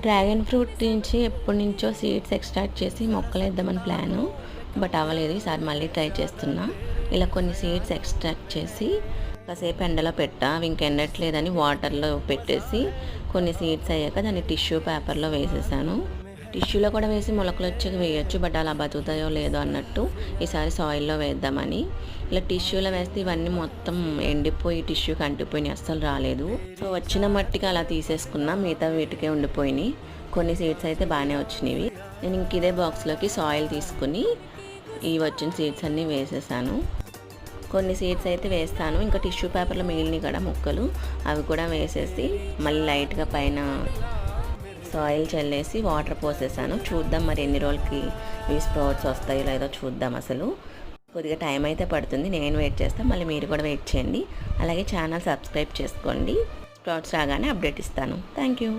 Dragon fruit నుంచి ఎప్పటి నుంచో సీడ్స్ ఎక్స్ట్రాక్ట్ చేసి మొక్కలు వేద్దామని ప్లాను, బట్ అవ్వలేదు. ఈసారి మళ్ళీ ట్రై చేస్తున్నా. ఇలా కొన్ని సీడ్స్ ఎక్స్ట్రాక్ట్ చేసి కాసేపు ఎండలో పెట్టా, అవి ఇంక ఎండట్లేదని వాటర్లో పెట్టేసి కొన్ని సీడ్స్ అయ్యాక దాన్ని టిష్యూ పేపర్లో వేసేసాను. టిష్యూలో కూడా వేసి మొలకలు వచ్చాక వేయొచ్చు, బట్ అలా బతుకుతాయో లేదో అన్నట్టు ఈసారి సాయిల్లో వేద్దామని. ఇలా టిష్యూలో వేస్తే ఇవన్నీ మొత్తం ఎండిపోయి టిష్యూకి అంటిపోయినాయి, అస్సలు రాలేదు. సో వచ్చిన మట్టికి అలా తీసేసుకున్నా, మిగతా వీటికే ఉండిపోయినాయి. కొన్ని సీడ్స్ అయితే బాగానే వచ్చినవి. నేను ఇంక ఇదే బాక్స్లోకి సాయిల్ తీసుకుని ఈ వచ్చిన సీడ్స్ అన్నీ వేసేసాను. కొన్ని సీడ్స్ అయితే వేస్తాను, ఇంకా టిష్యూ పేపర్లో మిగిలినవి కూడా ముక్కలు అవి కూడా వేసేసి మళ్ళీ లైట్గా పైన సాయిల్ చల్లేసి వాటర్ పోసేసాను. చూద్దాం మరి ఎన్ని రోజులకి ఇవి స్ప్రౌట్స్ వస్తాయో లేదో చూద్దాం. అసలు కొద్దిగా టైం అయితే పడుతుంది, నేను వెయిట్ చేస్తాను, మళ్ళీ మీరు కూడా వెయిట్ చేయండి. అలాగే ఛానల్ సబ్స్క్రైబ్ చేసుకోండి, స్ప్రౌట్స్ రాగానే అప్డేట్ ఇస్తాను. Thank you.